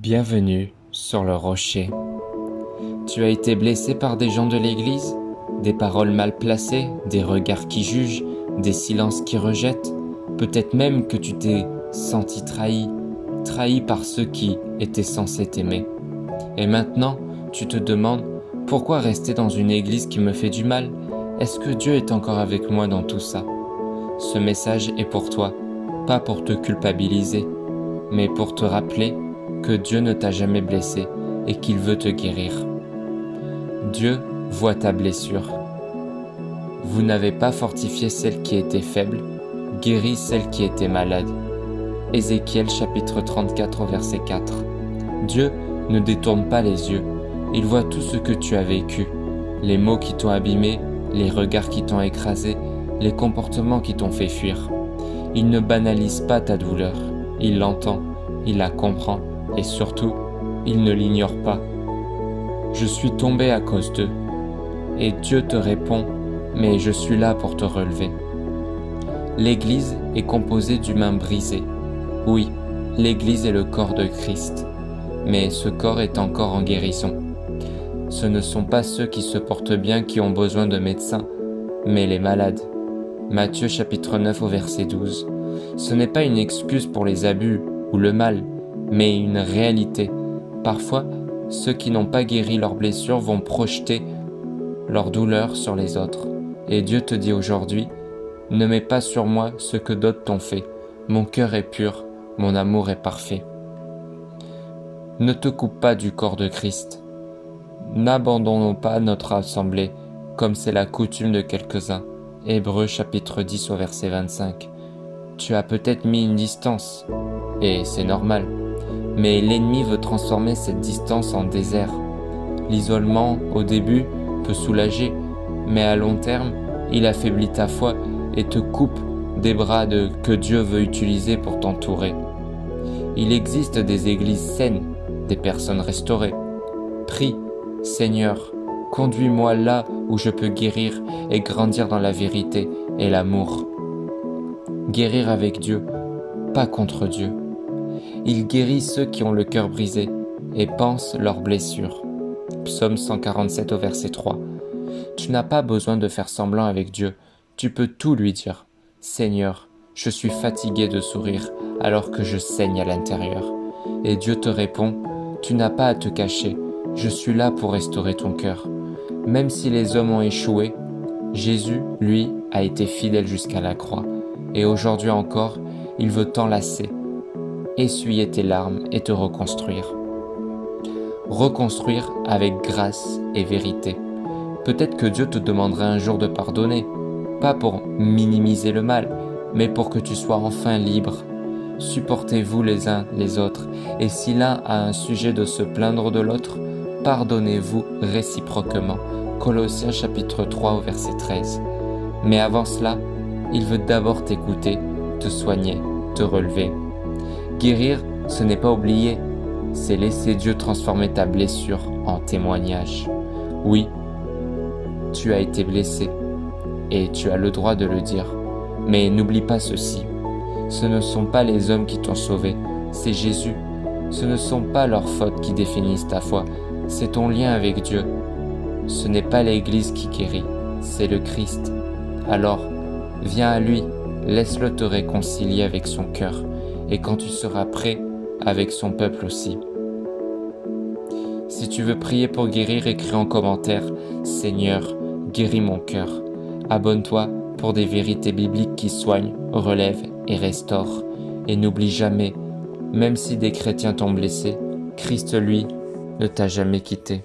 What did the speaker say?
Bienvenue sur le rocher. Tu as été blessé par des gens de l'Église, des paroles mal placées, des regards qui jugent, des silences qui rejettent. Peut-être même que tu t'es senti trahi par ceux qui étaient censés t'aimer. Et maintenant, tu te demandes, pourquoi rester dans une église qui me fait du mal? Est-ce que Dieu est encore avec moi dans tout ça? Ce message est pour toi, pas pour te culpabiliser, mais pour te rappeler que Dieu ne t'a jamais blessé et qu'il veut te guérir. Dieu voit ta blessure. Vous n'avez pas fortifié celle qui était faible, guéri celle qui était malade. Ézéchiel chapitre 34 au verset 4. Dieu ne détourne pas les yeux, il voit tout ce que tu as vécu, les mots qui t'ont abîmé, les regards qui t'ont écrasé, les comportements qui t'ont fait fuir. Il ne banalise pas ta douleur, il l'entend, il la comprend et surtout, il ne l'ignore pas. Je suis tombé à cause d'eux. Et Dieu te répond, mais je suis là pour te relever. L'Église est composée d'humains brisés. Oui, l'Église est le corps de Christ, mais ce corps est encore en guérison. Ce ne sont pas ceux qui se portent bien qui ont besoin de médecins, mais les malades. Matthieu chapitre 9 au verset 12. Ce n'est pas une excuse pour les abus ou le mal, mais une réalité. Parfois, ceux qui n'ont pas guéri leurs blessures vont projeter leur douleur sur les autres. Et Dieu te dit aujourd'hui, ne mets pas sur moi ce que d'autres t'ont fait. Mon cœur est pur, mon amour est parfait. Ne te coupe pas du corps de Christ. N'abandonnons pas notre assemblée, comme c'est la coutume de quelques-uns. Hébreux chapitre 10 au verset 25. Tu as peut-être mis une distance, et c'est normal. Mais l'ennemi veut transformer cette distance en désert. L'isolement, au début, peut soulager, mais à long terme, il affaiblit ta foi et te coupe des bras que Dieu veut utiliser pour t'entourer. Il existe des églises saines, des personnes restaurées. Prie, Seigneur, conduis-moi là où je peux guérir et grandir dans la vérité et l'amour. Guérir avec Dieu, pas contre Dieu. Il guérit ceux qui ont le cœur brisé et pense leurs blessures. Psaume 147 au verset 3. Tu n'as pas besoin de faire semblant avec Dieu, tu peux tout lui dire. Seigneur, je suis fatigué de sourire alors que je saigne à l'intérieur. Et Dieu te répond, tu n'as pas à te cacher, je suis là pour restaurer ton cœur. Même si les hommes ont échoué, Jésus, lui, a été fidèle jusqu'à la croix. Et aujourd'hui encore, il veut t'enlacer, essuyer tes larmes et te reconstruire. Reconstruire avec grâce et vérité. Peut-être que Dieu te demandera un jour de pardonner, pas pour minimiser le mal, mais pour que tu sois enfin libre. Supportez-vous les uns les autres, et si l'un a un sujet de se plaindre de l'autre, pardonnez-vous réciproquement. Colossiens chapitre 3 au verset 13. Mais avant cela, il veut d'abord t'écouter, te soigner, te relever. Guérir, ce n'est pas oublier, c'est laisser Dieu transformer ta blessure en témoignage. Oui, tu as été blessé et tu as le droit de le dire. Mais n'oublie pas ceci, ce ne sont pas les hommes qui t'ont sauvé, c'est Jésus. Ce ne sont pas leurs fautes qui définissent ta foi, c'est ton lien avec Dieu. Ce n'est pas l'Église qui guérit, c'est le Christ. Alors, viens à lui, laisse-le te réconcilier avec son cœur. Et quand tu seras prêt, avec son peuple aussi. Si tu veux prier pour guérir, écris en commentaire « Seigneur, guéris mon cœur ». Abonne-toi pour des vérités bibliques qui soignent, relèvent et restaurent. Et n'oublie jamais, même si des chrétiens t'ont blessé, Christ, lui, ne t'a jamais quitté.